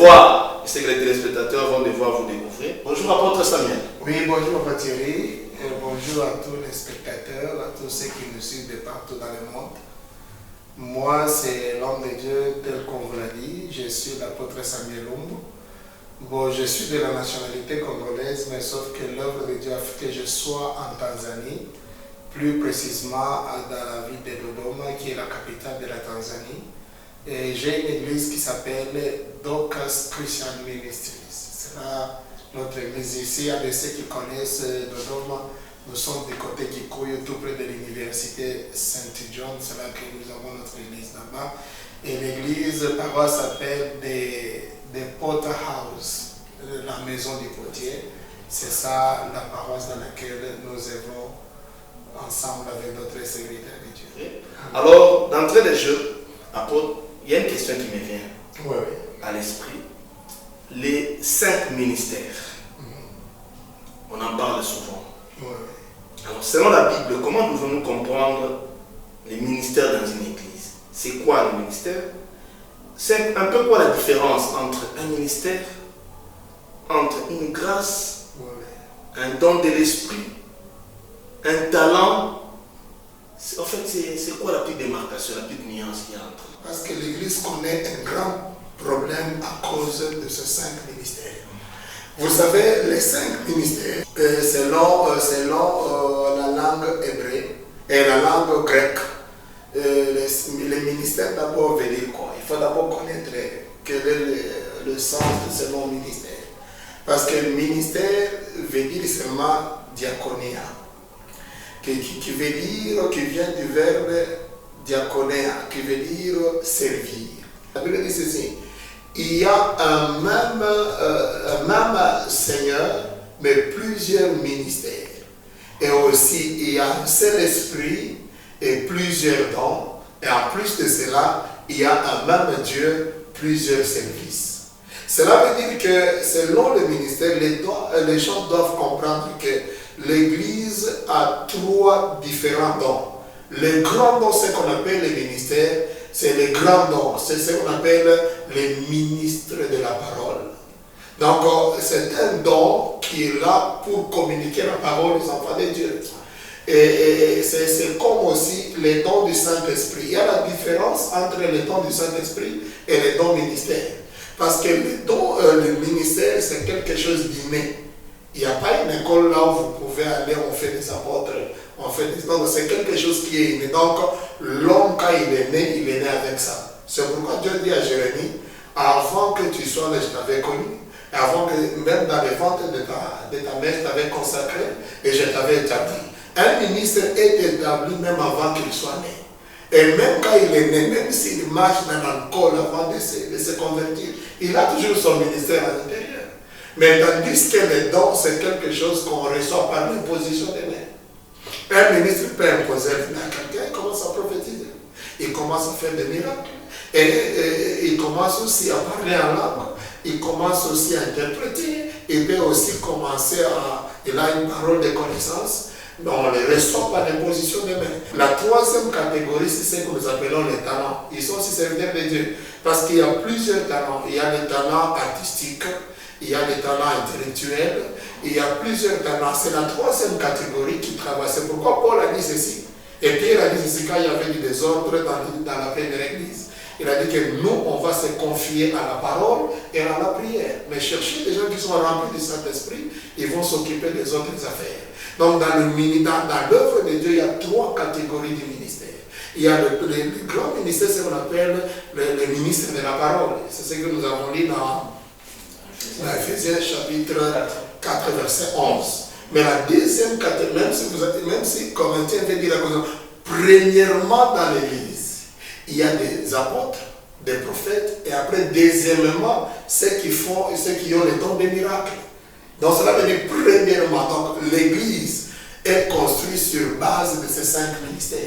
voir. Je sais que les téléspectateurs vont devoir vous découvrir. Bonjour apôtre Samuel. Oui, bonjour Papa Thierry. Bonjour à tous les spectateurs, à tous ceux qui nous suivent de partout dans le monde. Moi, c'est l'homme de Dieu tel qu'on vous l'a dit. Je suis l'apôtre Samuel Lumbu. Bon, je suis de la nationalité congolaise, mais sauf que l'œuvre de Dieu a fait que je sois en Tanzanie, plus précisément dans la ville de Dodoma, qui est la capitale de la Tanzanie. Et j'ai une église qui s'appelle Docas Christian Ministries. C'est là notre église ici. Il y a de ceux qui connaissent Dodoma. Nous sommes du côté Kikuyu, tout près de l'université Saint-John. C'est là que nous avons notre église là-bas. Et l'église paroisse s'appelle des Potter House, la maison du potier. C'est ça la paroisse dans laquelle nous œuvrons ensemble avec notre serviteur de Dieu. Alors, d'entrée de jeu, apôtre, il y a une question qui me vient à l'esprit. Les 5 ministères, on en parle souvent. Alors, selon la Bible, comment devons-nous comprendre les ministères dans une église? C'est quoi le ministère? C'est un peu quoi la différence entre un ministère, entre une grâce, un don de l'esprit, un talent? En fait, c'est quoi la petite démarcation, la petite nuance qu'il y a entre? Parce que l'Église connaît un grand problème à cause de ces 5 ministères. Vous savez, les 5 ministères, selon la langue hébraïque et la langue grecque, les ministères d'abord veut dire quoi? Il faut d'abord connaître quel est le sens de ce nom ministère. Parce que le ministère veut dire seulement diaconia, qui vient du verbe diaconia, qui veut dire servir. La Bible dit ceci: il y a un même Seigneur, mais plusieurs ministères. Et aussi, il y a un seul esprit et plusieurs dons. Et en plus de cela, il y a un même Dieu, plusieurs services. Cela veut dire que selon le ministère, les gens doivent comprendre que l'Église a 3 différents dons. Les grands dons, ce qu'on appelle les ministères, c'est les grands dons. C'est ce qu'on appelle les ministres de la parole. Donc, c'est un don qui est là pour communiquer la parole des enfants de Dieu. Et c'est comme aussi les dons du Saint-Esprit. Il y a la différence entre les dons du Saint-Esprit et les dons ministères. Parce que le ministère, c'est quelque chose d'inné. Il n'y a pas une école là où vous pouvez aller, on fait des apôtres, on fait des... Donc c'est quelque chose qui est inné. Donc l'homme, quand il est né avec ça. C'est pourquoi Dieu dit à Jérémie, avant que tu sois là, je t'avais connu. Avant que, même dans les ventres de ta mère, je t'avais consacré et je t'avais établi. Un ministre est établi même avant qu'il soit né. Et même quand il est né, même s'il marche dans l'alcool avant de se convertir, il a toujours son ministère à l'intérieur. Mais tandis que les dons, c'est quelque chose qu'on reçoit par l'imposition des mains. Un ministre peut imposer à quelqu'un, il commence à prophétiser. Il commence à faire des miracles. Et il commence aussi à parler en langue. Il commence aussi à interpréter. Il peut aussi commencer il a une parole de connaissance. Mais on les reçoit par l'imposition des mains. La 3e catégorie, c'est ce que nous appelons les talents. Ils sont aussi serviteurs de Dieu. Parce qu'il y a plusieurs talents. Il y a les talents artistiques, il y a les talents intellectuels, il y a plusieurs talents. C'est la 3e catégorie qui travaille. C'est pourquoi Paul a dit ceci. Et Pierre a dit ceci quand il y avait du désordre dans la première église. Il a dit que nous, on va se confier à la parole et à la prière. Mais chercher des gens qui sont remplis du Saint-Esprit, ils vont s'occuper des autres affaires. Donc dans l'œuvre de Dieu, il y a 3 catégories de ministères. Il y a le grand ministère, c'est ce qu'on appelle le ministre de la parole. C'est ce que nous avons lu dans Ephésiens chapitre 4, verset 11. Mais la deuxième catégorie, même si Corinthiens veut dire la chose, premièrement dans l'Église, il y a des apôtres, des prophètes, et après, deuxièmement, ceux qui ont le don des miracles. Donc cela veut dire premièrement, donc l'Église est construite sur base de ces 5 ministères.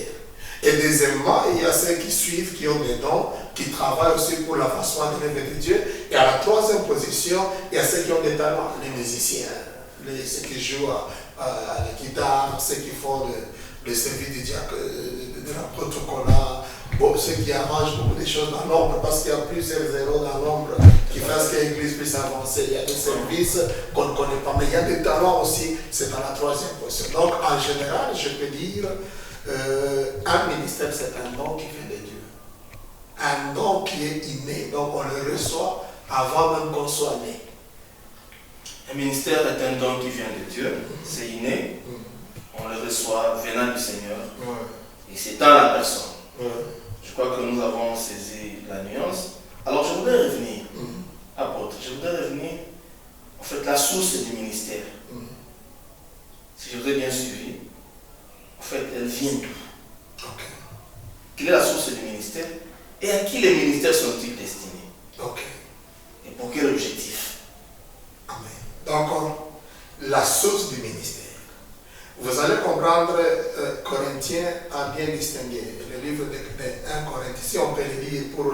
Et deuxièmement, il y a ceux qui suivent, qui ont des dons, qui travaillent aussi pour l'avancement de l'œuvre de Dieu. Et à la 3e position, il y a ceux qui ont des talents, les musiciens, ceux qui jouent à la guitare, ceux qui font le service de la protocolat, ceux qui arrangent beaucoup de choses dans l'ombre, parce qu'il y a plusieurs zéros dans l'ombre qui fassent que l'église puisse avancer. Il y a des services qu'on ne connaît pas, mais il y a des talents aussi, c'est dans la troisième position. Donc en général, je peux dire, un ministère c'est un don qui vient de Dieu. Un don qui est inné, donc on le reçoit avant même qu'on soit né. Un ministère est un don qui vient de Dieu, c'est inné, on le reçoit venant du Seigneur, et c'est dans la personne. Je crois que nous avons saisi la nuance. Alors je voudrais revenir, apôtre, je voudrais revenir, en fait, la source du ministère. Si je vous ai bien suivi, en fait, elle vient d'où? Quelle est la source du ministère? Et à qui les ministères sont-ils destinés? Et pour quel objectif? Amen. Donc, la source du ministère. Vous allez comprendre, Corinthiens a bien distingué le livre de 1 Corinthiens, si on peut le lire pour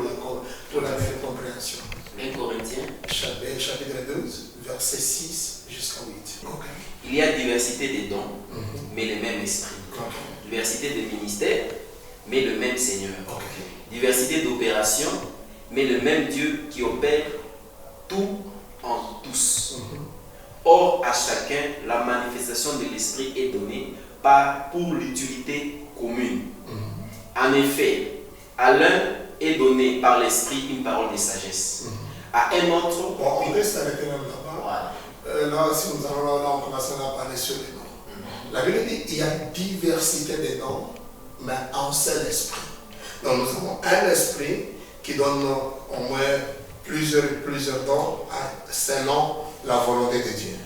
la meilleure compréhension. 1 Corinthiens, chapitre 12, verset 6 jusqu'à 8. Il y a diversité des dons, mais le même esprit. Diversité de ministères, mais le même Seigneur. Diversité d'opérations, mais le même Dieu qui opère tout en tous. Or, à chacun, la manifestation de l'esprit est donnée pour l'utilité commune. En effet, à l'un est donné par l'esprit une parole de sagesse. À un autre... on reste arrêté même là-bas. Là, si nous allons là, on commence à parler sur les dons. La Bible dit qu'il y a une diversité des dons, mais un seul esprit. Donc nous avons un esprit qui donne au moins plusieurs dons selon la volonté de Dieu.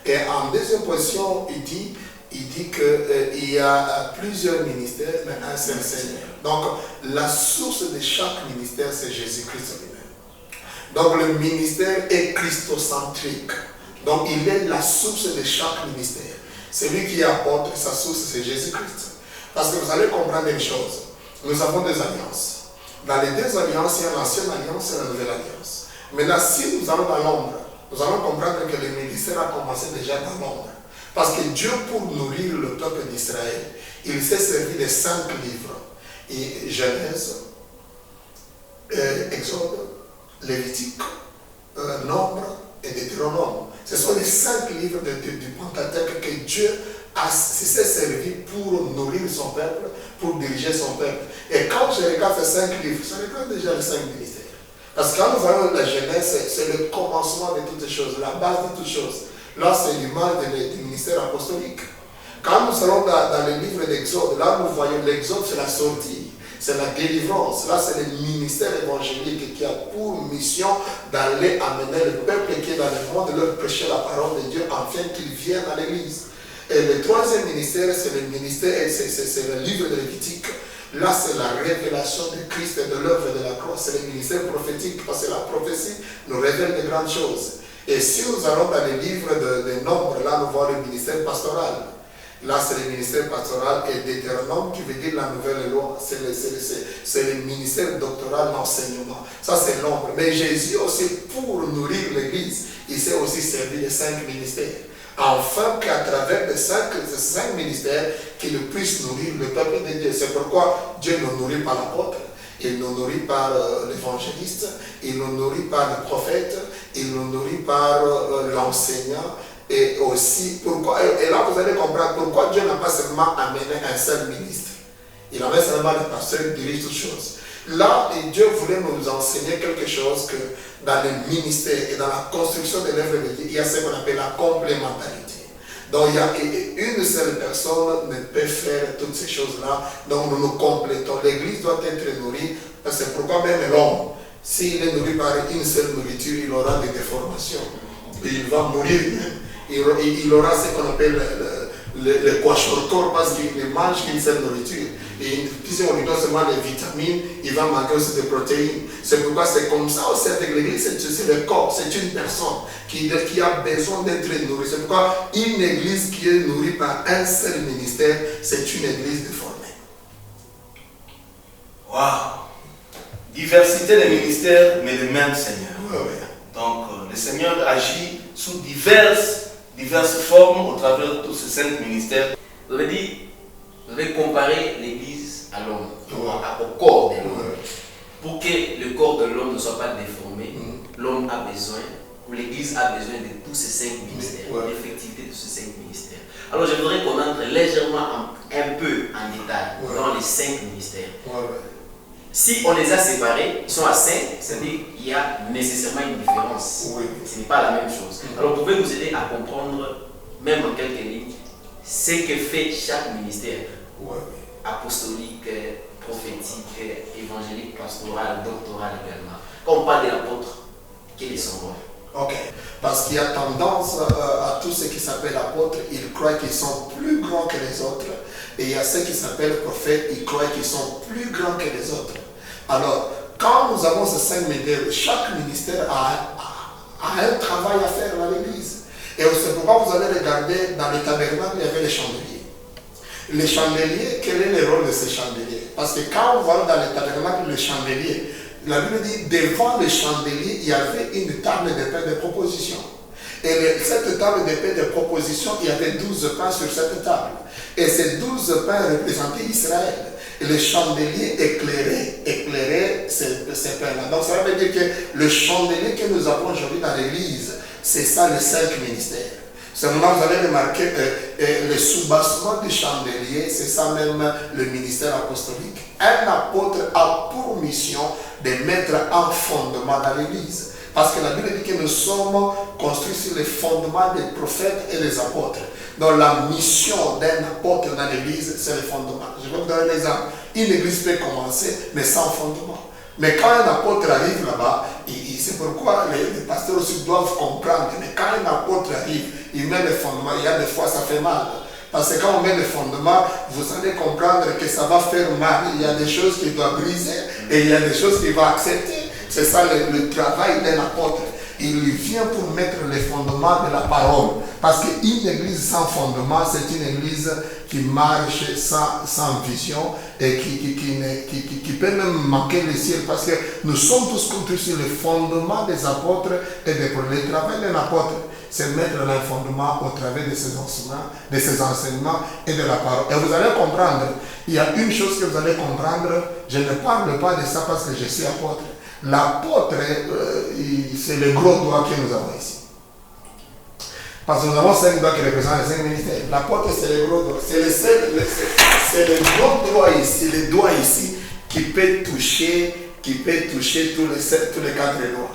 Et en deuxième position, il dit qu'il y a plusieurs ministères, mais un seul Seigneur. Donc la source de chaque ministère, c'est Jésus-Christ lui-même. Donc le ministère est christocentrique. Donc il est la source de chaque ministère. Celui qui apporte sa source, c'est Jésus-Christ. Parce que vous allez comprendre une chose. Nous avons des alliances. Dans les deux alliances, il y a l'ancienne alliance et la nouvelle alliance. Maintenant, si nous allons dans l'ombre, nous allons comprendre que le ministère a commencé déjà dans l'ombre. Parce que Dieu, pour nourrir le peuple d'Israël, il s'est servi de 5 livres. Et Genèse, Exode, Lévitique, Nombre et Deutéronome. Ce sont les 5 livres du Pentateuque que Dieu s'est servi pour nourrir son peuple, pour diriger son peuple. Et quand je regarde ces 5 livres, je regarde déjà les 5 ministères. Parce que quand nous voyons la Genèse, c'est le commencement de toutes choses, la base de toutes choses. Là, c'est l'image du ministère apostolique. Quand nous allons dans le livre d'Exode, là nous voyons l'Exode, c'est la sortie, c'est la délivrance. Là, c'est le ministère évangélique qui a pour mission d'aller amener le peuple qui est dans le monde, de leur prêcher la parole de Dieu afin qu'ils viennent à l'église. Et le troisième ministère, c'est le ministère, c'est le livre de Lévitique. Là, c'est la révélation de Christ et de l'œuvre de la croix. C'est le ministère prophétique, parce que la prophétie nous révèle de grandes choses. Et si nous allons dans les livres de Nombre, là, nous voyons le ministère pastoral. Là, c'est le ministère pastoral et Deutéronome qui veut dire la nouvelle loi. C'est le ministère doctoral d'enseignement. Ça, c'est l'ombre. Mais Jésus aussi, pour nourrir l'Église, il s'est aussi servi de 5 ministères. Afin qu'à travers ces 5 ministères, qu'il puisse nourrir le peuple de Dieu. C'est pourquoi Dieu nous nourrit par l'apôtre, il nous nourrit par l'évangéliste, il nous nourrit par le prophète, il nous nourrit par l'enseignant. Et aussi, pourquoi, et là vous allez comprendre pourquoi Dieu n'a pas seulement amené un seul ministre. Il amène seulement le pasteur qui dirige toutes choses. Là, Dieu voulait nous enseigner quelque chose que dans le ministère et dans la construction de l'œuvre de Dieu, il y a ce qu'on appelle la complémentarité. Donc, il y a une seule personne ne peut faire toutes ces choses-là. Donc, nous nous complétons. L'Église doit être nourrie. C'est pourquoi même l'homme, s'il est nourri par une seule nourriture, il aura des déformations. Et il va mourir même. Il aura ce qu'on appelle le kwashiorkor parce qu'il ne mange qu'une seule nourriture. Et si on lui donne seulement les vitamines, il va manquer aussi des protéines. C'est pourquoi c'est comme ça aussi avec l'Église, c'est le corps, c'est une personne qui a besoin d'être nourrie. C'est pourquoi une Église qui est nourrie par un seul ministère, c'est une Église déformée. Waouh! Diversité des ministères, mais le même Seigneur. Oui, oui. Donc, le Seigneur agit sous diverses formes au travers de tous ces 5 ministères. Vous avez dit, vous avez comparé l'Église à l'homme, au corps de l'homme. Pour que le corps de l'homme ne soit pas déformé, l'homme a besoin, ou l'Église a besoin de tous ces 5 ministères, de l'effectivité de ces 5 ministères. Alors je voudrais qu'on entre légèrement un peu en détail dans les 5 ministères. Si on les a séparés, ils sont à 5, c'est-à-dire qu'il y a nécessairement une différence. Ce n'est pas la même chose. Alors vous pouvez nous aider à comprendre, même en quelques lignes, ce que fait chaque ministère. Apostolique, prophétique, évangélique, pastoral, doctoral également. Quand on parle de l'apôtre, quel est son rôle? Ok, parce qu'il y a tendance à tous ceux qui s'appellent apôtres, ils croient qu'ils sont plus grands que les autres. Et il y a ceux qui s'appellent prophètes, ils croient qu'ils sont plus grands que les autres. Alors, quand nous avons ces 5 ministères, chaque ministère a un travail à faire dans l'Église. Et c'est pourquoi vous allez regarder dans les tabernacles, il y avait les chandeliers. Les chandeliers, quel est le rôle de ces chandeliers? Parce que quand on va dans les tabernacles, les chandeliers, la Bible dit, devant le chandelier, il y avait une table de pain de proposition. Et cette table de pain de proposition, il y avait 12 pains sur cette table. Et ces 12 pains représentaient Israël. Et les chandeliers éclairaient ces pains-là. Donc ça veut dire que le chandelier que nous avons aujourd'hui dans l'Église, c'est ça les 5 ministères. C'est maintenant vous allez remarquer le soubassement du chandelier, c'est ça même le ministère apostolique. Un apôtre a pour mission de mettre un fondement dans l'Église. Parce que la Bible dit que nous sommes construits sur les fondements des prophètes et des apôtres. Donc la mission d'un apôtre dans l'Église, c'est le fondement. Je vais vous donner un exemple. Une église peut commencer, mais sans fondement. Mais quand un apôtre arrive là-bas, c'est pourquoi les pasteurs aussi doivent comprendre. Mais quand un apôtre arrive, il met le fondement, il y a des fois ça fait mal. Parce que quand on met le fondement, vous allez comprendre que ça va faire mal. Il y a des choses qu'il doit briser et il y a des choses qu'il va accepter. C'est ça le travail d'un apôtre. Il vient pour mettre les fondements de la parole. Parce qu'une église sans fondement, c'est une église qui marche sans vision et qui peut même manquer le ciel. Parce que nous sommes tous construits sur le fondement des apôtres et des prophètes. Le travail d'un apôtre, c'est mettre le fondement au travers de ses enseignements et de la parole. Et vous allez comprendre, il y a une chose que vous allez comprendre, je ne parle pas de ça parce que je suis apôtre. L'apôtre, c'est le gros doigt que nous avons ici. Parce que nous avons 5 doigts qui représentent les 5 ministères. L'apôtre, c'est le gros doigt. C'est le gros doigt ici, le doigt ici, qui peut toucher tous les 4 doigts.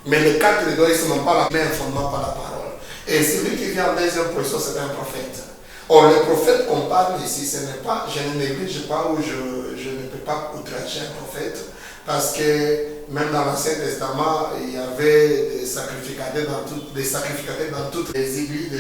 Mais les 4 doigts, ils n'ont pas la même fondement par la parole. Et celui qui vient en deuxième position, c'est un prophète. Or, le prophète qu'on parle ici, ce n'est pas, je ne néglige pas ou je ne peux pas outrager un prophète. Parce que même dans l'Ancien Testament, il y avait des sacrificateurs dans toutes les églises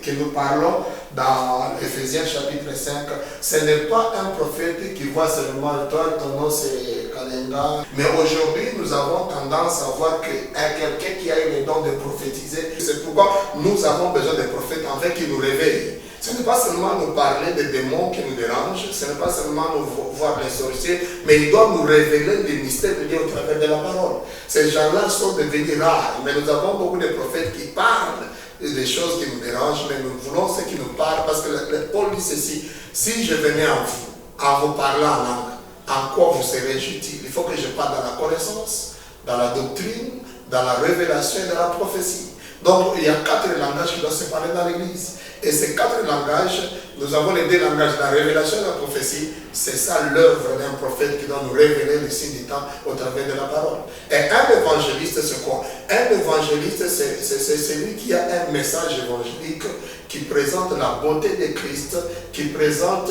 que nous parlons dans Ephésiens chapitre 5. Ce n'est pas un prophète qui voit seulement toi, ton nom c'est Kalenga. Mais aujourd'hui, nous avons tendance à voir que quelqu'un qui a eu le don de prophétiser, c'est pourquoi nous avons besoin de prophètes afin qu'ils nous réveillent. Ce n'est pas seulement nous parler des démons qui nous dérangent, ce n'est pas seulement nous voir les sorciers, mais ils doivent nous révéler les mystères de Dieu au travers de la parole. Ces gens-là sont devenus rares, mais nous avons beaucoup de prophètes qui parlent des choses qui nous dérangent, mais nous voulons ceux qui nous parlent, parce que Paul dit ceci, si je venais en vous parlant en langue, en quoi vous serez-je utile? Il faut que je parle dans la connaissance, dans la doctrine, dans la révélation et dans la prophétie. Donc il y a 4 langages qui doivent se parler dans l'Église. Et ces 4 langages, nous avons les 2 langages, la révélation et la prophétie. C'est ça l'œuvre d'un prophète qui doit nous révéler les signes du temps au travers de la parole. Et un évangéliste, c'est quoi? Un évangéliste, c'est celui qui a un message évangélique qui présente la beauté de Christ, qui présente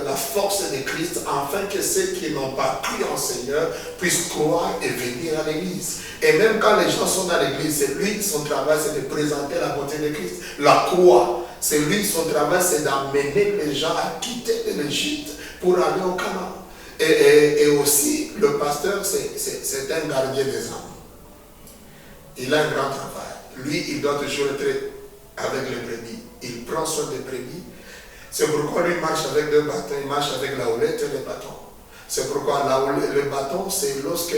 la force de Christ, afin que ceux qui n'ont pas cru en Seigneur puissent croire et venir à l'Église. Et même quand les gens sont dans l'Église, c'est lui, son travail, c'est de présenter la beauté de Christ. La croix, c'est lui, son travail, c'est d'amener les gens à quitter l'Égypte pour aller au Canaan. Et aussi, le pasteur, c'est un gardien des âmes. Il a un grand travail. Lui, il doit toujours être avec les brebis. Il prend soin des brebis. C'est pourquoi lui marche avec 2 bâtons. Il marche avec la houlette et le bâton. C'est pourquoi le bâton, c'est lorsque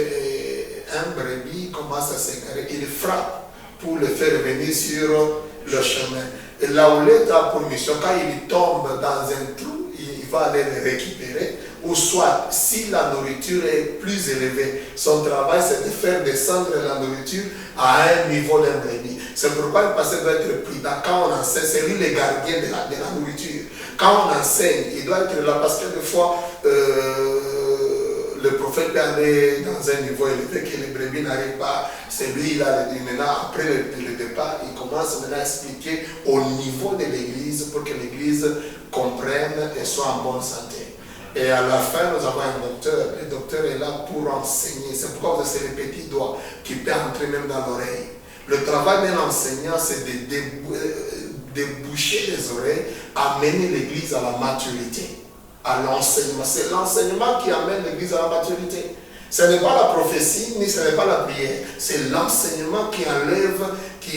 un brebis commence à s'égarer, il frappe pour le faire revenir sur le chemin. Et la houlette a pour mission, quand il tombe dans un trou, il va aller le récupérer ou soit si la nourriture est plus élevée, son travail c'est de faire descendre la nourriture à un niveau d'un brebis. C'est pourquoi le pasteur doit être prudent. Quand on enseigne, c'est lui le gardien de la nourriture. Quand on enseigne, il doit être là parce que des fois, le prophète peut aller dans un niveau élevé que les brebis n'arrivent pas. C'est lui, maintenant, après le départ, il commence maintenant à expliquer au niveau de l'église pour que l'église comprenne et soit en bonne santé. Et à la fin, nous avons un docteur. Le docteur est là pour enseigner. C'est pourquoi c'est le petit doigt qui peut entrer même dans l'oreille. Le travail d'un enseignant, c'est de boucher les oreilles, amener l'église à la maturité, à l'enseignement. C'est l'enseignement qui amène l'église à la maturité. Ce n'est pas la prophétie, ni ce n'est pas la prière. C'est l'enseignement qui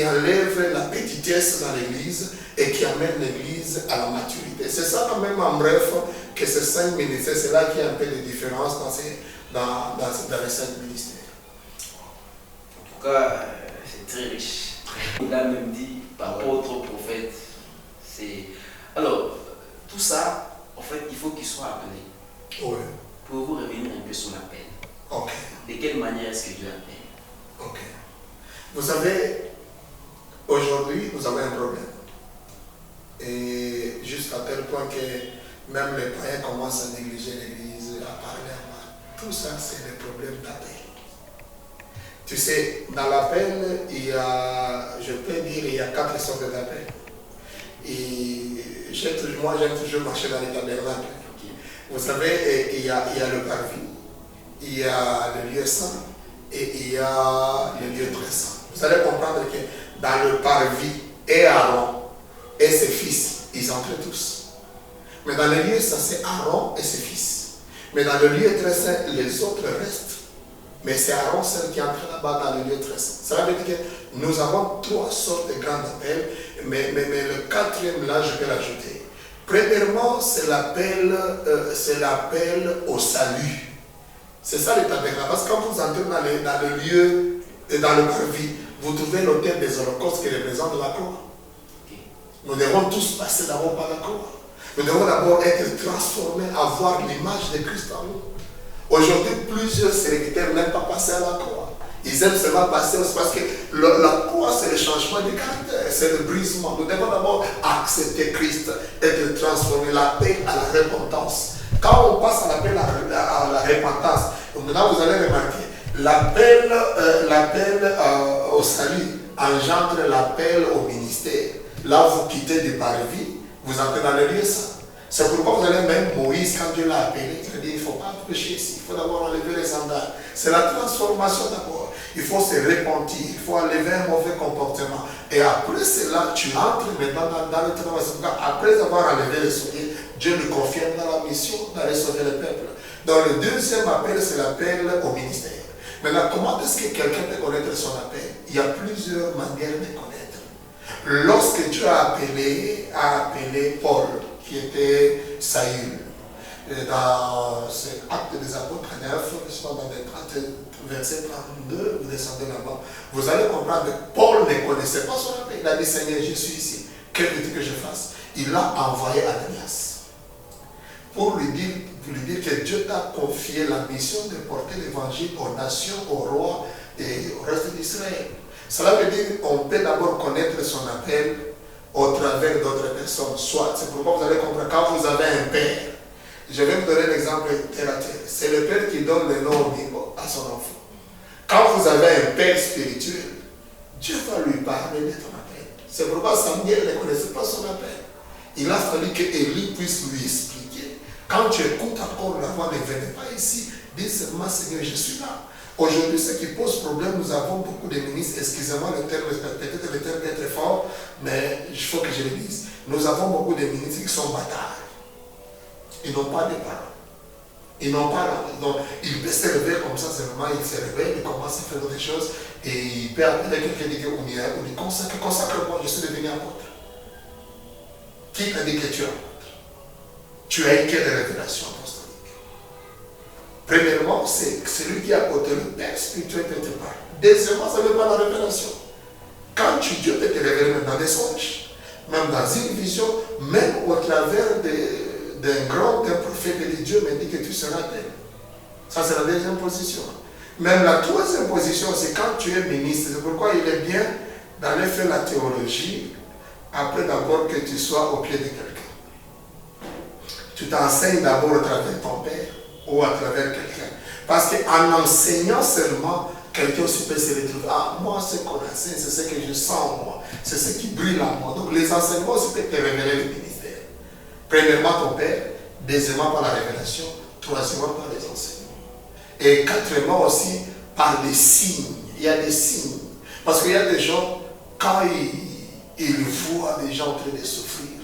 enlève la petitesse dans l'église et qui amène l'église à la maturité. C'est ça quand même en bref que ces 5 ministères, c'est là qu'il y a un peu de différence dans les 5 ministères. En tout cas, c'est très riche. Il a même dit par autre prophète. Alors, tout ça, en fait, il faut qu'il soit appelé. Oui. Pour vous revenir un peu sur l'appel. Ok. De quelle manière est-ce que Dieu appelle? Ok. Vous savez, aujourd'hui, nous avons un problème. Et jusqu'à tel point que même les païens commencent à négliger l'église, à parler à mal. Tout ça, c'est des problèmes d'appel. Tu sais, dans l'appel, je peux dire, il y a 4 sortes d'appels. Et moi, j'aime toujours marcher dans les tabernacles. Vous savez, il y a le parvis, il y a le lieu saint et il y a le lieu très saint. Vous allez comprendre que dans le parvis, et Aaron et ses fils, ils entraient tous. Mais dans le lieu saint, c'est Aaron et ses fils. Mais dans le lieu très saint, les autres restent. Mais c'est Aaron seul qui entre là-bas dans le lieu très saint. Ça veut dire que nous avons 3 sortes de grands appels, mais le 4e là, je peux l'ajouter. Premièrement, c'est l'appel au salut. C'est ça le tabernacle. Parce que quand vous entrez dans le lieu, dans le parvis, vous trouvez l'autel des holocaustes qui représente la croix. Nous devons tous passer d'abord par la croix. Nous devons d'abord être transformés, avoir l'image de Christ en nous. Aujourd'hui, plusieurs serviteurs n'aiment pas passer à la croix. Ils aiment seulement passer parce que la croix, c'est le changement de caractère, c'est le brisement. Nous devons d'abord accepter Christ, être transformé, l'appel à la repentance. Quand on passe à l'appel à la repentance, maintenant vous allez remarquer, l'appel au salut engendre l'appel au ministère. Là, vous quittez du parvis, vous entrez dans le lieu saint. C'est pourquoi vous allez même Moïse, quand Dieu l'a appelé, il a dit il ne faut pas prêcher ici, il faut d'abord enlever les sandales. C'est la transformation d'abord. Il faut se repentir, il faut enlever un mauvais comportement. Et après cela, tu entres maintenant dans le travail. Après avoir enlevé les souliers, Dieu lui confirme dans la mission d'aller sauver le peuple. Donc le deuxième appel, c'est l'appel au ministère. Maintenant, comment est-ce que quelqu'un peut connaître son appel? Il y a plusieurs manières de connaître. Lorsque Dieu a appelé Paul, qui était Saül, dans cet acte des apôtres 9, dans les verset 32, vous descendez là-bas, vous allez comprendre que Paul ne connaissait pas son appel. Il a dit Seigneur, je suis ici, que veux-tu que je fasse? Il a envoyé Ananias pour lui dire que Dieu t'a confié la mission de porter l'évangile aux nations, aux rois et au reste d'Israël. Cela veut dire qu'on peut d'abord connaître son appel au travers d'autres personnes. Soit, c'est pourquoi vous allez comprendre, quand vous avez un père, je vais vous donner l'exemple terre à terre. C'est le père qui donne le nom à son enfant. Quand vous avez un père spirituel, Dieu va lui parler de ton appel. C'est pourquoi Samuel ne connaissait pas son appel. Il a fallu que Élie puisse lui expliquer. Quand tu écoutes encore la voix, ne venez pas ici, dis seulement Seigneur, je suis là. Aujourd'hui, ce qui pose problème, nous avons beaucoup de ministres, excusez-moi le terme, peut-être le terme est très fort, mais il faut que je le dise. Nous avons beaucoup de ministres qui sont bâtards. Ils n'ont pas de parole. Ils n'ont pas donc il peut se réveiller comme ça, seulement il se réveille, il commence à faire d'autres choses et il peut appeler quelqu'un qui dit qu'on y consacre-moi, je suis devenu apôtre. Qui t'a dit que tu es apôtre? Tu as eu quelle révélation apostolique? Premièrement, c'est celui qui a apporté le Père spirituel peut te parler. Deuxièmement, ça ne veut pas la révélation. Quand Dieu peut te révéler même dans des songes, même dans une vision, même au travers d'un grand, d'un prophète de Dieu me dit que tu seras tel. Ça, c'est la deuxième position. Même la troisième position, c'est quand tu es ministre. C'est pourquoi il est bien d'aller faire la théologie après d'abord que tu sois au pied de quelqu'un. Tu t'enseignes d'abord à travers ton père ou à travers quelqu'un. Parce qu'en enseignant seulement, quelqu'un aussi peut se retrouver. Ah, moi, ce qu'on enseigne, c'est ce que je sens, moi. C'est ce qui brille en moi. Donc, les enseignements aussi peuvent te révéler le ministère. Premièrement, ton père. Deuxièmement, par la révélation. Troisièmement, par les enseignements. Et quatrièmement aussi, par les signes. Il y a des signes. Parce qu'il y a des gens, quand ils voient des gens en train de souffrir,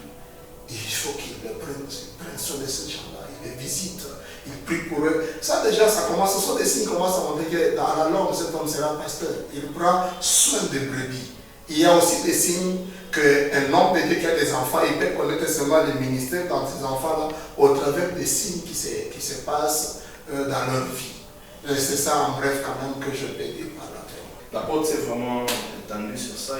il faut qu'ils prennent soin de ces gens-là. Ils les visitent. Il prie pour eux. Ça déjà, ça commence, ce sont des signes qui commencent à montrer que dans la langue, cet homme sera pasteur. Il prend soin des brebis. Il y a aussi des signes qu'un homme de Dieu qui a des enfants, il peut connaître seulement le ministère dans ces enfants-là au travers des signes qui se passent dans leur vie. C'est ça en bref quand même que je peux dire par là. L'apôtre s'est vraiment étendu sur ça.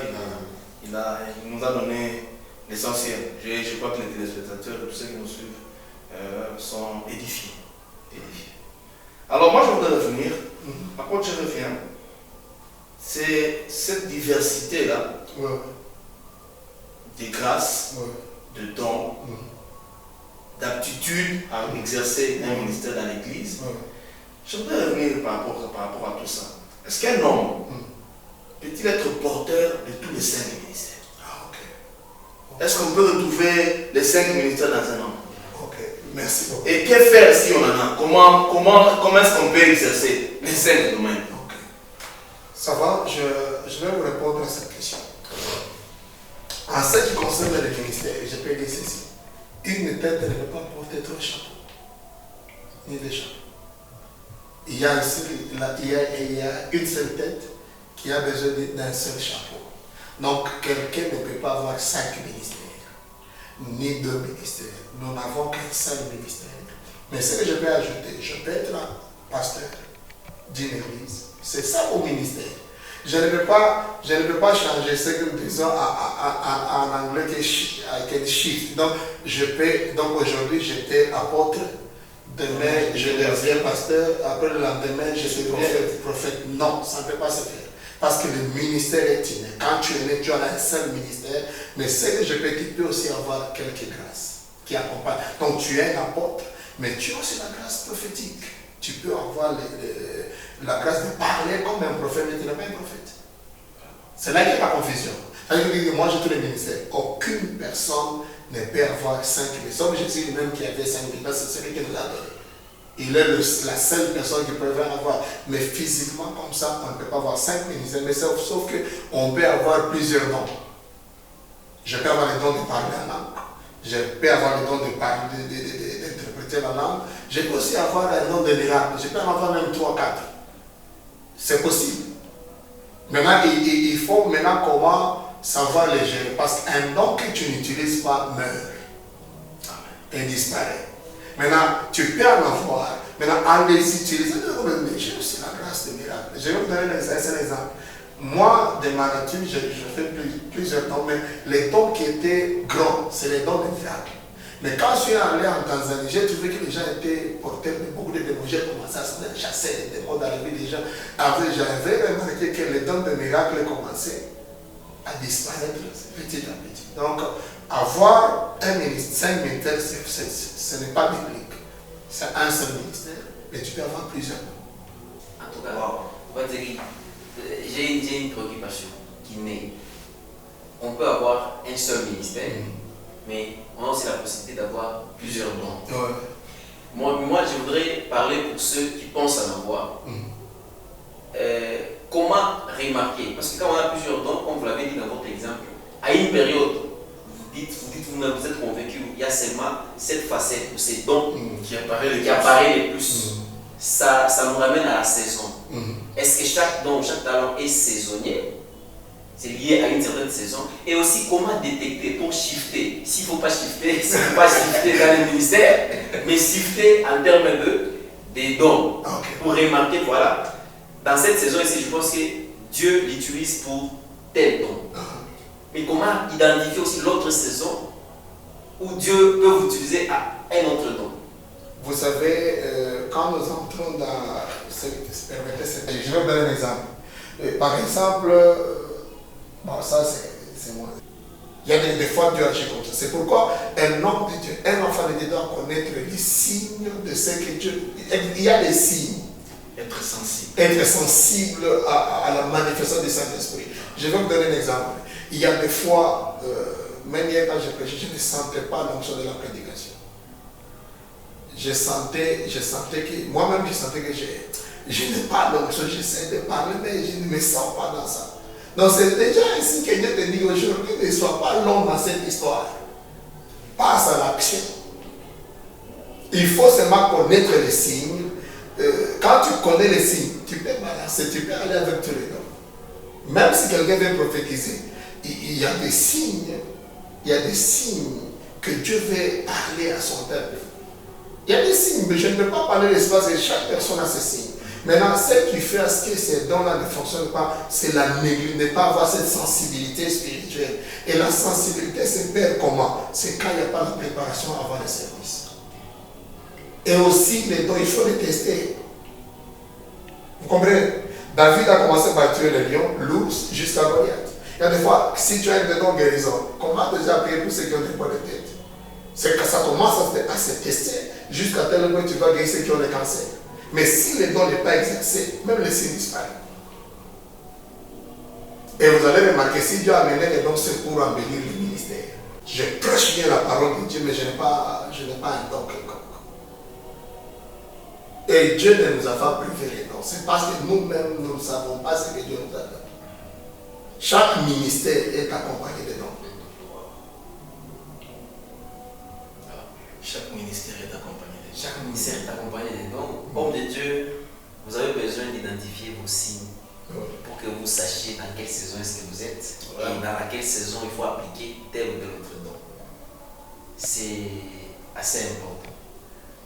Il nous a donné l'essentiel. Je crois que les téléspectateurs et tous ceux qui nous suivent sont édifiés. Alors moi je voudrais revenir, par contre je reviens, c'est cette diversité-là de grâces, de dons, d'aptitude à exercer un ministère dans l'église. Je voudrais revenir par rapport à tout ça. Est-ce qu'un homme peut-il être porteur de tous les 5 ministères? Est-ce qu'on peut retrouver les 5 ministères dans un homme? Merci beaucoup. Et que faire si on en a? Comment est-ce qu'on peut exercer les 5 domaines? Ça va, je vais vous répondre à cette question. En ce qui concerne le ministère, je peux dire ceci. Une tête ne peut pas porter 3 chapeaux, ni 2 chapeaux. Il y a une seule tête qui a besoin d'un seul chapeau. Donc, quelqu'un ne peut pas avoir 5 ministères, ni 2 ministères. Nous n'avons qu'un seul ministère. Mais ce que je peux ajouter, je peux être pasteur d'une église. C'est ça mon ministère. Je ne peux pas changer ce que nous disons en anglais qui est shift. Donc, aujourd'hui, j'étais apôtre. Demain, je deviens pasteur. Après le lendemain, je deviens prophète. Non, ça ne peut pas se faire. Parce que le ministère est inné. Quand tu es né, tu as un seul ministère. Mais ce que je peux dire, tu peux aussi avoir quelques grâces qui accompagnent. Donc, tu es un apôtre, mais tu as aussi la grâce prophétique. Tu peux avoir la grâce de parler comme un prophète, mais tu n'es pas un prophète. C'est là qu'il y a la confusion. C'est-à-dire que moi, j'ai tous les ministères. Aucune personne ne peut avoir 5 ministères. Sauf Jésus lui-même qui avait 5 ministères, c'est celui qui nous l'a donné. Il est la seule personne qui peut avoir. Mais physiquement, comme ça, on ne peut pas avoir 5 ministères. Mais sauf qu'on peut avoir plusieurs dons. Je peux avoir le don de parler en langue. Je peux avoir le don d'interpréter la langue. Je peux aussi avoir un don de miracle. Je peux en avoir même 3 ou 4. C'est possible. Maintenant, il faut maintenant comment savoir les gérer. Parce qu'un don que tu n'utilises pas meurt. Et disparaît. Maintenant, tu peux en avoir. Maintenant, en les utilisant, j'ai aussi la grâce de miracle. Je vais vous donner un exemple. Moi, de ma nature, je fais plusieurs dons, mais les dons qui étaient grands, c'est les dons de miracle. Mais quand je suis allé en Tanzanie, j'ai trouvé que les gens étaient porteurs de beaucoup de démons. J'ai commencé à chasser les démons dans la vie des gens. Après, j'avais remarqué que les dons de miracle commençaient à disparaître petit à petit. Donc, avoir 5 ministères, ce n'est pas biblique. C'est un seul ministère, mais tu peux avoir plusieurs dons. En tout cas, j'ai une préoccupation qui naît. On peut avoir un seul ministère, mais on a aussi la possibilité d'avoir plusieurs dons. Moi, je voudrais parler pour ceux qui pensent en avoir. Comment remarquer? Parce que quand on a plusieurs dons, comme vous l'avez dit dans votre exemple, à une période, vous êtes convaincu qu'il y a seulement cette facette ou ces dons qui apparaît le plus. Ça nous ramène à la saison. Est-ce que chaque don, chaque talent est saisonnier? C'est lié à une certaine saison. Et aussi, comment détecter pour shifter? S'il ne faut pas shifter, c'est pas shifter dans le ministère, mais shifter en termes des dons. Pour remarquer, voilà, dans cette saison ici, je pense que Dieu l'utilise pour tel don. Mais comment identifier aussi l'autre saison ou Dieu peut vous utiliser à un autre don? Vous savez, quand nous entrons dans... Je vais vous donner un exemple. Par exemple, bon, ça c'est moi. Il y a des fois Dieu agit comme ça. C'est pourquoi un homme de Dieu, un enfant de Dieu doit connaître les signes de ce que Dieu... Il y a des signes. Être sensible. Être sensible à la manifestation du Saint-Esprit. Je vais vous donner un exemple. Il y a des fois, même hier quand je prêchais, je ne sentais pas l'onction de la prédication. Je sentais que, moi-même je sentais que je n'ai pas l'onction, j'essaie de parler, mais je ne me sens pas dans ça. Donc c'est déjà ainsi que Dieu te dit aujourd'hui, ne sois pas long dans cette histoire. Passe à l'action. Il faut seulement connaître les signes. Quand tu connais les signes, tu peux balancer, tu peux aller avec tous les dons. Même si quelqu'un veut prophétiser, il y a des signes, que Dieu veut parler à son peuple. Il y a des signes, mais je ne peux pas parler de l'espace et chaque personne a ses signes. Maintenant, ce qui fait à ce que ces dons-là ne fonctionnent pas, c'est la négligence, ne pas avoir cette sensibilité spirituelle. Et la sensibilité se perd comment? C'est quand il n'y a pas de préparation avant le service. Et aussi, les dons, il faut les tester. Vous comprenez? David a commencé par tuer les lions, l'ours, jusqu'à Goliath. Il y a des fois, si tu as un don guérison, comment déjà prier pour ceux qui ont des points de tête? C'est que ça commence à se tester jusqu'à tel point que tu vas guérir ceux qui ont le cancer. Mais si le don n'est pas exercé, même les signes disparaissent. Et vous allez remarquer, si Dieu a amené les dons, c'est pour embellir le ministère. Je prêche bien la parole de Dieu, mais je n'ai pas un don quelconque. Et Dieu ne nous a pas privé les dons. C'est parce que nous-mêmes, nous ne savons pas ce que Dieu nous a donné. Chaque ministère est accompagné de dons. Chaque ministère est accompagné de dons. Chaque ministère est accompagné des dons. Homme de Dieu, vous avez besoin d'identifier vos signes pour que vous sachiez dans quelle saison est-ce que vous êtes et dans laquelle saison il faut appliquer tel ou tel autre don. C'est assez important.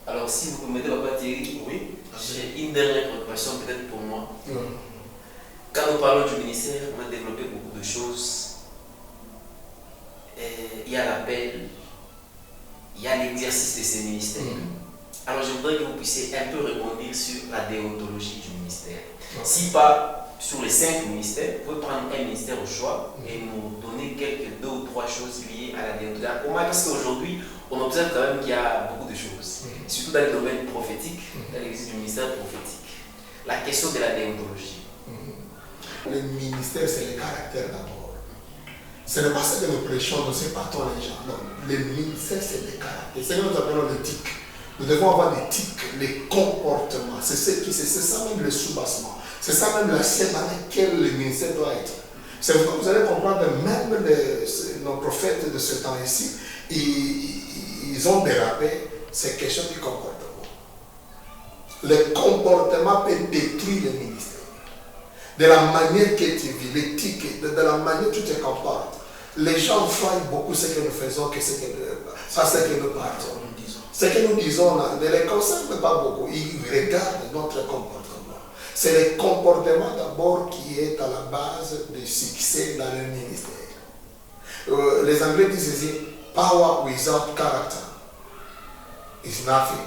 Alors, si vous permettez, Papa Thierry, oui, j'ai une dernière préoccupation peut-être pour moi. Quand nous parlons du ministère, on a développé beaucoup de choses. Il y a l'appel, il y a l'exercice de ces ministères. Alors, je voudrais que vous puissiez un peu rebondir sur la déontologie du ministère. Si pas sur les 5 ministères, vous pouvez prendre un ministère au choix et nous donner deux ou trois choses liées à la déontologie. Comment? Parce qu'aujourd'hui, on observe quand même qu'il y a beaucoup de choses, surtout dans le domaine prophétique, dans l'exercice du ministère prophétique. La question de la déontologie. Le ministère, c'est le caractère d'abord. Ce n'est pas ce que nous prêchons, nous séparons les gens. Non, le ministère, c'est le caractère. C'est ce que nous appelons l'éthique. Nous devons avoir l'éthique, les comportements. C'est ça même le soubassement. C'est ça même l'assiette dans laquelle le ministère doit être. C'est pourquoi vous allez comprendre que même nos prophètes de ce temps ici, ils ont dérapé, c'est question du comportement. Le comportement peut détruire le ministère. De la manière que tu vis, l'éthique, de la manière que tu te comportes. Les gens voient beaucoup ce que nous faisons que ce que nous partons. Ce que nous disons ne les concerne pas beaucoup. Ils regardent notre comportement. C'est le comportement d'abord qui est à la base du succès dans le ministère. Les Anglais disent ici, power without character is nothing.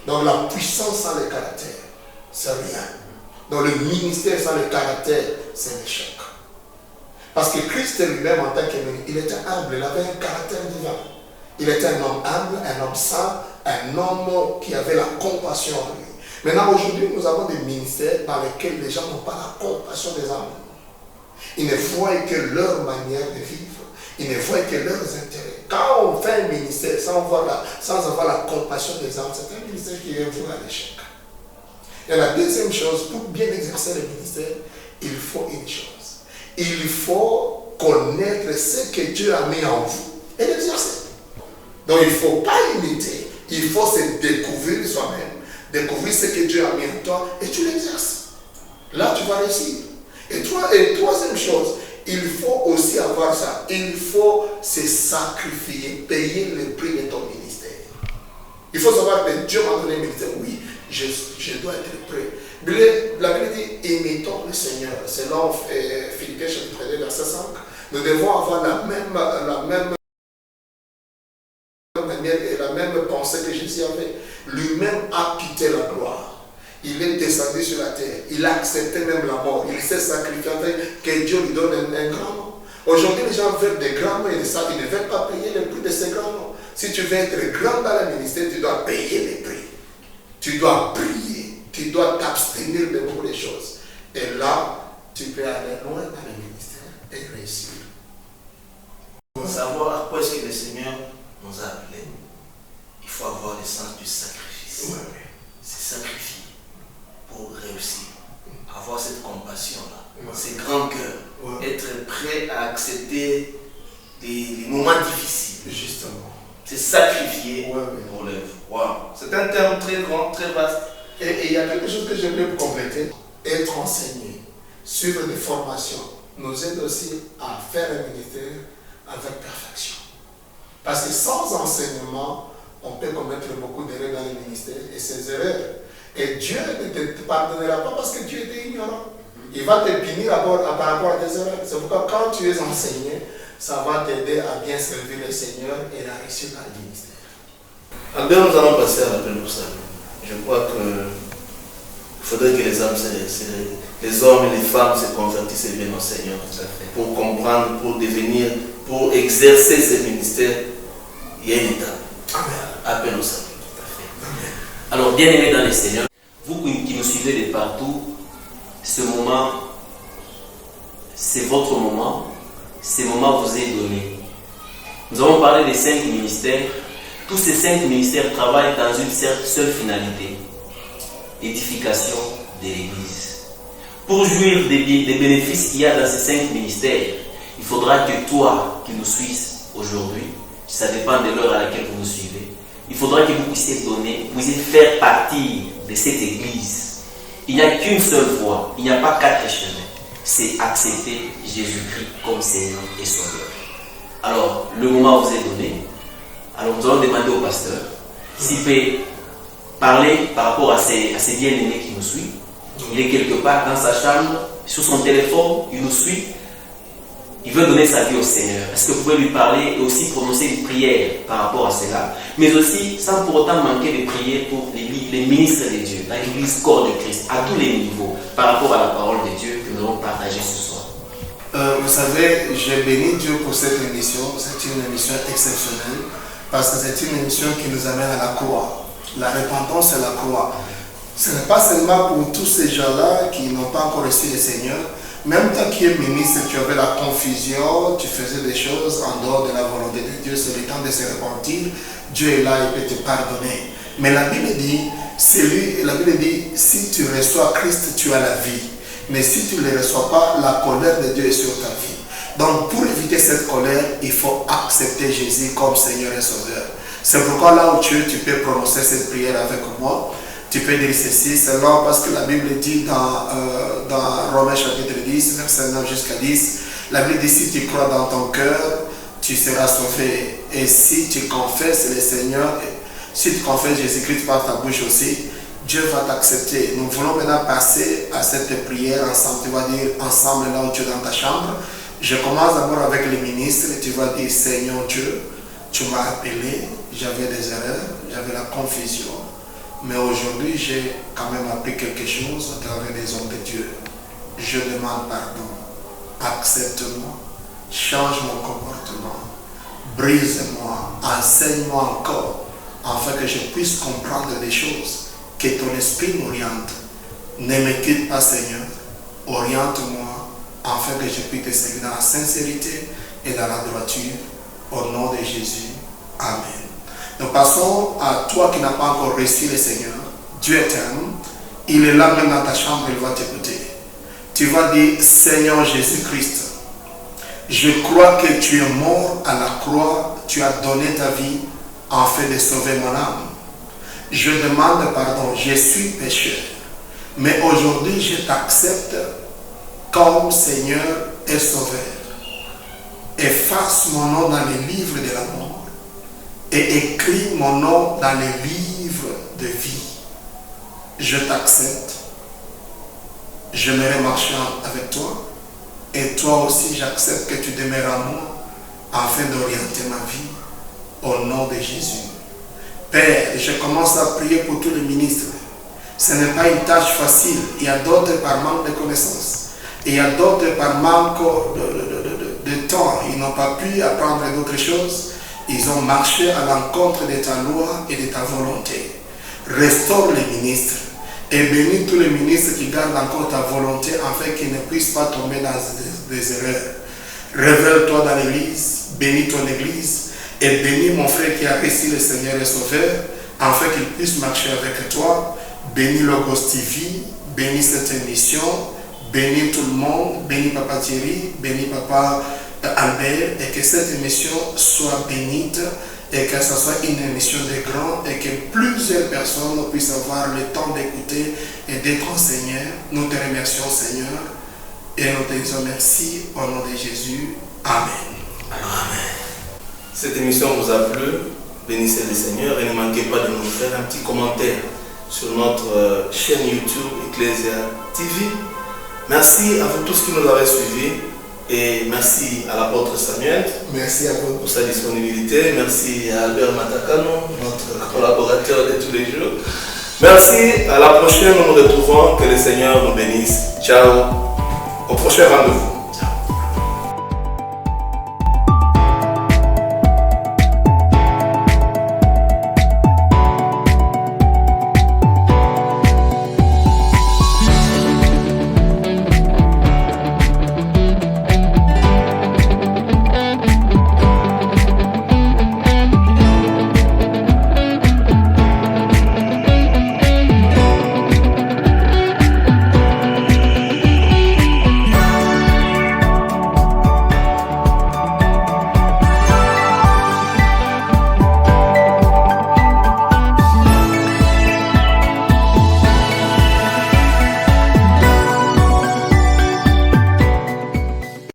Donc la puissance sans le caractère, c'est rien. Donc le ministère sans le caractère, c'est un échec. Parce que Christ lui-même en tant qu'homme, il était humble, il avait un caractère divin. Il était un homme humble, un homme saint, un homme qui avait la compassion en lui. Maintenant, aujourd'hui, nous avons des ministères dans lesquels les gens n'ont pas la compassion des âmes. Ils ne voient que leur manière de vivre. Ils ne voient que leurs intérêts. Quand on fait un ministère sans avoir la compassion des âmes, c'est un ministère qui est voué à l'échec. Et la deuxième chose, pour bien exercer le ministère, il faut une chose. Il faut connaître ce que Dieu a mis en vous et l'exercer. Donc il ne faut pas imiter, il faut se découvrir soi-même, découvrir ce que Dieu a mis en toi et tu l'exerces. Là, tu vas réussir. Et troisième chose, il faut aussi avoir ça. Il faut se sacrifier, payer le prix de ton ministère. Il faut savoir que Dieu m'a donné un ministère. Oui, je dois être prêt. La Bible dit, imitons le Seigneur. Selon Philippiens chapitre 2, verset 5. Nous devons avoir la même la même pensée que Jésus avait. Lui-même a quitté la gloire. Il est descendu sur la terre. Il a accepté même la mort. Il s'est sacrifié que Dieu lui donne un grand nom. Aujourd'hui, les gens veulent des grands noms et ça, ils ne veulent pas payer le prix de ces grands noms. Si tu veux être grand dans le ministère, tu dois payer les prix. Tu dois prier. Tu dois t'abstenir de beaucoup de choses. Et là, tu peux aller loin dans le ministère et réussir. Pour savoir à quoi est-ce que le Seigneur nous a appelés, il faut avoir le sens du sacrifice. Oui. C'est sacrifier pour réussir. Avoir cette compassion-là, ce grand cœur, être prêt à accepter les moments difficiles. Justement. C'est sacrifier pour l'œuvre. Wow. C'est un terme très grand, très vaste. Et il y a quelque chose que j'aimerais compléter. Être enseigné, suivre des formations, nous aide aussi à faire un ministère avec perfection. Parce que sans enseignement, on peut commettre beaucoup d'erreurs dans le ministère. Et ces erreurs, et Dieu ne te pardonnera pas parce que Dieu était ignorant. Il va te punir par rapport à tes erreurs. C'est pourquoi quand tu es enseigné, ça va t'aider à bien servir le Seigneur et à réussir dans le ministère. Albert, nous allons passer à l'appel au salut. Je crois qu'il faudrait que les hommes et les femmes se convertissent et viennent au Seigneur pour comprendre, pour devenir, pour exercer ce ministère. Il y a une étape. Appel au salut. Alors, bien aimés dans le Seigneur, vous qui nous suivez de partout, ce moment, c'est votre moment. Ce moment vous est donné. Nous avons parlé des 5 ministères. Tous ces 5 ministères travaillent dans une seule finalité: l'édification de l'Église. Pour jouir des bénéfices qu'il y a dans ces 5 ministères, il faudra que toi qui nous suives aujourd'hui, ça dépend de l'heure à laquelle vous nous suivez, il faudra que vous puissiez faire partie de cette Église. Il n'y a qu'une seule voie, il n'y a pas 4 chemins. C'est accepter Jésus-Christ comme Seigneur et Sauveur. Alors, le moment vous est donné. Alors, nous allons demander au pasteur s'il peut parler par rapport à ces bien-aimés qui nous suivent. Il est quelque part dans sa chambre, sur son téléphone, il nous suit. Il veut donner sa vie au Seigneur. Est-ce que vous pouvez lui parler et aussi prononcer une prière par rapport à cela, mais aussi sans pour autant manquer de prier pour les ministres de Dieu, dans l'Église corps de Christ, à tous les niveaux, par rapport à la parole de Dieu que nous allons partager ce soir. Vous savez, je bénis Dieu pour cette émission. C'est une émission exceptionnelle parce que c'est une émission qui nous amène à la croix. La repentance, c'est la croix. Ce n'est pas seulement pour tous ces gens-là qui n'ont pas encore reçu le Seigneur. Même toi qui es ministre, tu avais la confusion, tu faisais des choses en dehors de la volonté de Dieu, c'est le temps de se repentir. Dieu est là, il peut te pardonner. Mais la Bible dit, si tu reçois Christ, tu as la vie. Mais si tu ne le reçois pas, la colère de Dieu est sur ta vie. Donc pour éviter cette colère, il faut accepter Jésus comme Seigneur et Sauveur. C'est pourquoi là où tu es, tu peux prononcer cette prière avec moi. Tu peux dire ceci, c'est là parce que la Bible dit dans Romains chapitre 10, verset 9 jusqu'à 10, la Bible dit si tu crois dans ton cœur, tu seras sauvé. Et si tu confesses le Seigneur, si tu confesses Jésus-Christ par ta bouche aussi, Dieu va t'accepter. Nous voulons maintenant passer à cette prière ensemble. Tu vas dire ensemble là où tu es dans ta chambre. Je commence d'abord avec les ministres. Tu vas dire Seigneur Dieu, tu m'as appelé, j'avais des erreurs, j'avais la confusion. Mais aujourd'hui, j'ai quand même appris quelque chose à travers les hommes de Dieu. Je demande pardon. Accepte-moi. Change mon comportement. Brise-moi. Enseigne-moi encore. Afin que je puisse comprendre des choses. Que ton esprit m'oriente. Ne me quitte pas, Seigneur. Oriente-moi. Afin que je puisse te servir dans la sincérité et dans la droiture. Au nom de Jésus. Amen. Nous passons à toi qui n'as pas encore reçu le Seigneur. Dieu t'aime. Il est là même dans ta chambre, il va t'écouter. Tu vas dire, Seigneur Jésus-Christ, je crois que tu es mort à la croix, tu as donné ta vie afin de sauver mon âme. Je demande pardon, je suis pécheur. Mais aujourd'hui, je t'accepte comme Seigneur et Sauveur. Efface mon nom dans les livres de la mort. Et écris mon nom dans les livres de vie. Je t'accepte. J'aimerais marcher avec toi. Et toi aussi, j'accepte que tu demeures en moi afin d'orienter ma vie. Au nom de Jésus. Père, je commence à prier pour tous les ministres. Ce n'est pas une tâche facile. Il y a d'autres par manque de connaissances. Et il y a d'autres par manque de temps. Ils n'ont pas pu apprendre d'autres choses. Ils ont marché à l'encontre de ta loi et de ta volonté. Restaure les ministres et bénis tous les ministres qui gardent encore ta volonté afin qu'ils ne puissent pas tomber dans des erreurs. Révèle-toi dans l'église, bénis ton église et bénis mon frère qui a reçu le Seigneur et Sauveur afin qu'il puisse marcher avec toi. Bénis Logos TV, bénis cette émission, bénis tout le monde, bénis Papa Thierry, bénis Papa Albert, et que cette émission soit bénite et que ce soit une émission de grand et que plusieurs personnes puissent avoir le temps d'écouter et d'être enseignés. Nous te remercions, Seigneur, et nous te disons merci au nom de Jésus. Amen. Amen. Cette émission vous a plu, bénissez le Seigneur et ne manquez pas de nous faire un petit commentaire sur notre chaîne YouTube Ecclesia TV. Merci à vous tous qui nous avez suivis. Et merci à l'apôtre Samuel. Merci à vous pour sa disponibilité. Merci à Albert Matakano, notre collaborateur de tous les jours. Merci. À la prochaine, nous nous retrouvons. Que le Seigneur nous bénisse. Ciao. Au prochain rendez-vous.